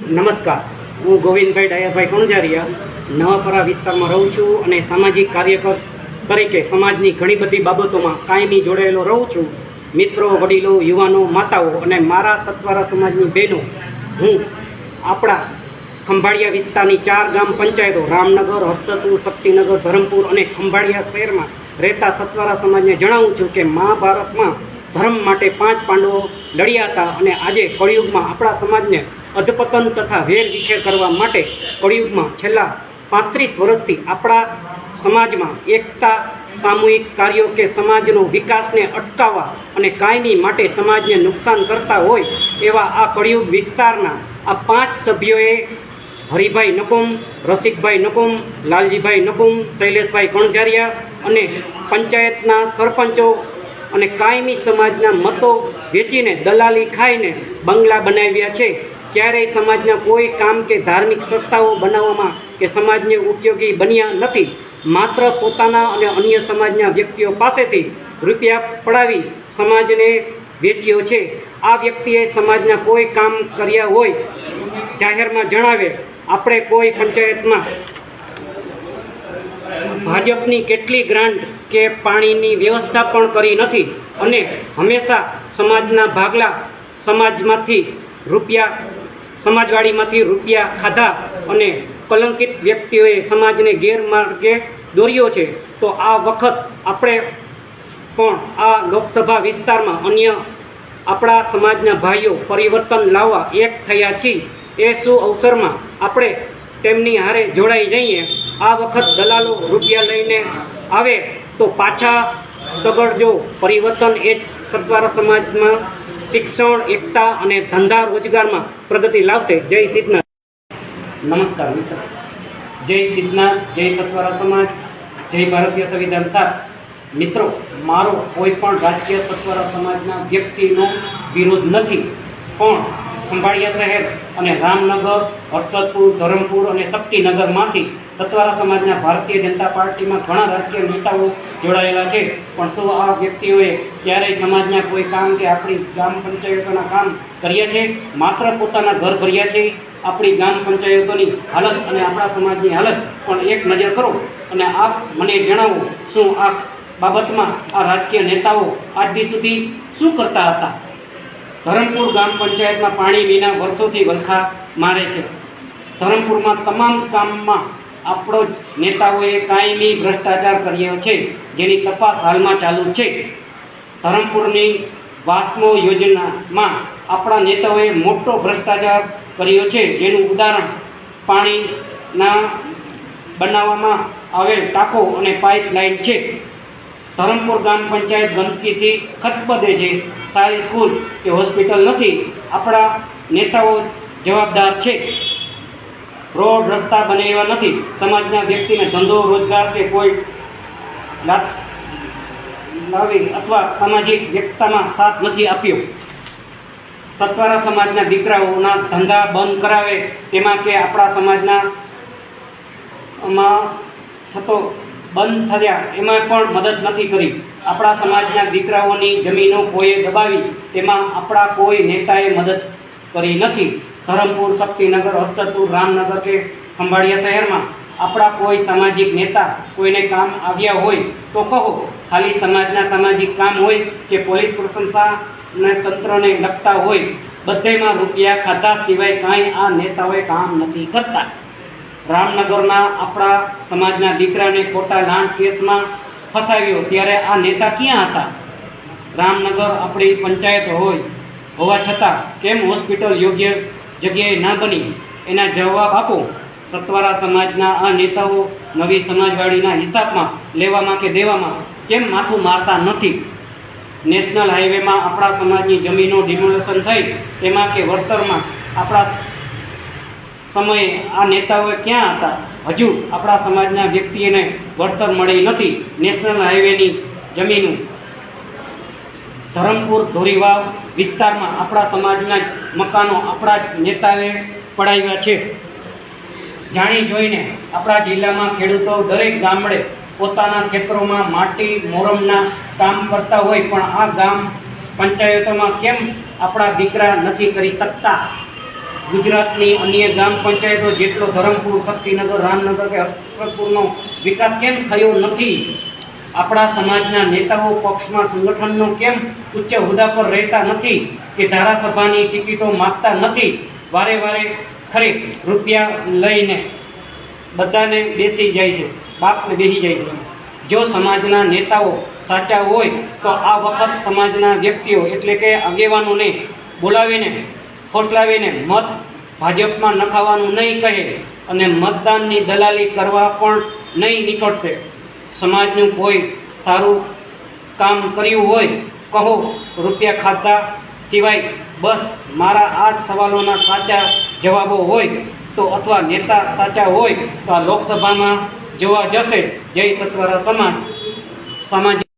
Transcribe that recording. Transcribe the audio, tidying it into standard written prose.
નમસ્કાર, હું ગોવિંદભાઈ ડાયાભાઈ કણજારિયા નવાપરા વિસ્તારમાં રહું છું અને સામાજિક કાર્યકર તરીકે સમાજની ઘણી બધી બાબતોમાં કાયમી જોડાયેલો રહું છું. મિત્રો, વડીલો, યુવાનો, માતાઓ અને મારા સતવારા સમાજની બહેનો, હું આપણા ખંભાળિયા વિસ્તારની 4 ગામ પંચાયતો રામનગર, હર્ષદપુર, શક્તિનગર, ધરમપુર અને ખંભાળિયા શહેરમાં રહેતા સતવારા સમાજને જણાવું છું કે મહાભારતમાં ધર્મ માટે 5 પાંડવો લડ્યા હતા અને આજે કળિયુગમાં આપણા સમાજને અધપતન તથા વેર વિખેર કરવા માટે કળિયુગમાં છેલ્લા 35 વર્ષથી આપણા સમાજમાં એકતા, સામૂહિક કાર્યો કે સમાજનો વિકાસને અટકાવવા અને કાયમી માટે સમાજને નુકસાન કરતા હોય એવા આ કળિયુગ વિસ્તારના આ 5 સભ્યોએ હરિભાઈ નકુમ, રસિકભાઈ નકુમ, લાલજીભાઈ નકુમ, શૈલેષભાઈ કણજારિયા અને પંચાયતના સરપંચો અને કાયમી સમાજના મતો વેચીને દલાલી ખાઈને બંગલા બનાવ્યા છે. ક્યારેય સમાજના કોઈ કામ કે ધાર્મિક સંસ્થાઓ બનાવવામાં કે સમાજને ઉપયોગી બન્યા નથી. માત્ર પોતાના અને અન્ય સમાજના વ્યક્તિઓ પાસેથી રૂપિયા પડાવી સમાજને વેચ્યો છે. આ વ્યક્તિએ સમાજના કોઈ કામ કર્યા હોય જાહેરમાં જણાવે. આપણે કોઈ પંચાયતમાં ભાજપની કેટલી ગ્રાન્ટ કે પાણીની વ્યવસ્થા પણ કરી નથી અને હંમેશા સમાજના ભાગલા સમાજવાડીમાંથી રૂપિયા ખાધા અને કલંકિત વ્યક્તિઓએ સમાજને ગેરમાર્ગે દોર્યો છે. તો આ વખત આપણે પણ આ લોકસભા વિસ્તારમાં અન્ય આપણા સમાજના ભાઈઓ પરિવર્તન લાવવા એક થયા છીએ. એ શું અવસરમાં આપણે તેમની હારે જોડાઈ જઈએ. આ વખત દલાલો રૂપિયા લઈને આવે તો પાછા તગડજો. પરિવર્તન એ જ સતવારા સમાજમાં શિક્ષણ, એકતા અને ધંધા રોજગારમાં પ્રગતિ લાવશે. જય સિદ્ધનાથ. નમસ્કાર મિત્રો, જય સિદ્ધનાથ, જય સતવારા સમાજ, જય ભારતીય સંવિધાન સાથ. મિત્રો, મારો કોઈ પણ રાજકીય સતવારા સમાજના વ્યક્તિનો વિરોધ નથી, પણ ખંભાળિયા શહેર અને રામનગર, હર્ષદપુર, ધરમપુર અને શક્તિનગરમાંથી સતવારા સમાજના ભારતીય જનતા પાર્ટીમાં ઘણા રાજકીય નેતાઓ જોડાયેલા છે. પણ શું આ વ્યક્તિઓએ ક્યારેય સમાજના કોઈ કામ કે આપણી ગ્રામ પંચાયતોના કામ કર્યા છે? માત્ર પોતાના ઘર ભર્યા છે. આપણી ગ્રામ પંચાયતોની હાલત અને આપણા સમાજની હાલત પણ એક નજર કરો અને આપ મને જણાવો, શું આ બાબતમાં આ રાજકીય નેતાઓ આજ દી સુધી શું કરતા હતા? ધરમપુર ગ્રામ પંચાયતમાં પાણી વિના વર્ષોથી વલખા મારે છે. ધરમપુરમાં તમામ કામમાં આપણો જ નેતાઓએ કાયમી ભ્રષ્ટાચાર કર્યો છે, જેની તપાસ હાલમાં ચાલુ છે. ધરમપુરની વાસ્મો યોજનામાં આપણા નેતાઓએ મોટો ભ્રષ્ટાચાર કર્યો છે, જેનું ઉદાહરણ પાણીના બનાવવામાં આવેલ ટાંકો અને પાઇપલાઇન છે. ધરમપુર ગ્રામ પંચાયત ગંદકીથી ખતબદે છે. સારી સ્કૂલ કે હોસ્પિટલ નથી. આપણા નેતાઓ જવાબદાર છે. રોડ રસ્તા બનાવ્યા નથી. સમાજના વ્યક્તિને ધંધો રોજગાર કે કોઈ લાવી અથવા સામાજિક એકતામાં સાથ નથી આપ્યો. સતવારા સમાજના દીકરાઓના ધંધા બંધ કરાવે તેમાં કે આપણા સમાજના થતો બંધ થયા એમાં પણ મદદ નથી કરી. આપણા સમાજના દીકરાઓની જમીનો કોઈએ દબાવી તેમાં આપણા કોઈ નેતાએ મદદ કરી નથી. ધરમપુર, શક્તિનગર, હર્ષદપુર, રામનગર કે ખંભાળિયા શહેરમાં આપણા કોઈ સામાજિક નેતા કોઈને કામ આવ્યા હોય તો કહો. ખાલી સમાજના સામાજિક કામ હોય કે પોલીસ પ્રશંસાના તંત્રને લગતા હોય, બધેમાં રૂપિયા ખાધા સિવાય કાંઈ આ નેતાઓએ કામ નથી કરતા. રામનગરના આપણા સમાજના દીકરાને ખોટા લાંચ કેસમાં ફસાવ્યો ત્યારે આ નેતા ક્યાં હતા? રામનગર આપણી પંચાયત હોવા છતાં કેમ હોસ્પિટલ યોગ્ય જગ્યાએ ના બની? એના જવાબ આપો. સતવારા સમાજના આ નેતાઓ નવી સમાજવાડીના હિસાબમાં લેવામાં કે દેવામાં કેમ માથું મારતા નથી? નેશનલ હાઈવેમાં આપણા સમાજની જમીનો ડિમોલેશન થઈ તેમાં કે વળતરમાં આપણા સમયે આ નેતાઓ ક્યાં હતા? હજુ આપણા સમાજના વ્યક્તિને વળતર મળી નથી. નેશનલ હાઈવેની જમીનો ધરમપુર, ધોરીવાવ વિસ્તારમાં આપણા સમાજના મકાનો આપણા જ નેતાએ પડાવ્યા છે. જાણી જોઈને આપણા જિલ્લામાં ખેડૂતો દરેક ગામડે પોતાના ખેતરોમાં માટી મોરમના કામ કરતા હોય, પણ આ ગામ પંચાયતોમાં કેમ આપણા દીકરા નથી કરી શકતા? ગુજરાતની અન્ય ગ્રામ પંચાયતો જેટલો ધરમપુર, શક્તિનગર, રામનગર કે અક્ષરપુરનો વિકાસ કેમ થયો નથી? આપણા સમાજના નેતાઓ પક્ષમાં સંગઠનનો કેમ ઉચ્ચ હોદ્દા પર રહેતા નથી કે ધારાસભાની ટિકિટો માગતા નથી? વારે વારે ખરે રૂપિયા લઈને બધાને બેસી જાય છે, બાપને બેસી જાય છે. જો સમાજના નેતાઓ સાચા હોય તો આ વખત સમાજના વ્યક્તિઓ એટલે કે આગેવાનોને બોલાવીને ફોસલાવીને મત ભાજપમાં નખાવાનું નહીં કહે અને મતદાનની દલાલી કરવા પણ નહીં નીકળશે. સમાજનું કોઈ સારું કામ કર્યું હોય કહો, રૂપિયા ખાધા સિવાય બસ મારા આ જ સવાલોના સાચા જવાબો હોય તો અથવા નેતા સાચા હોય તો આ લોકસભામાં જોવા જશે. જય સતવારા સમાજ.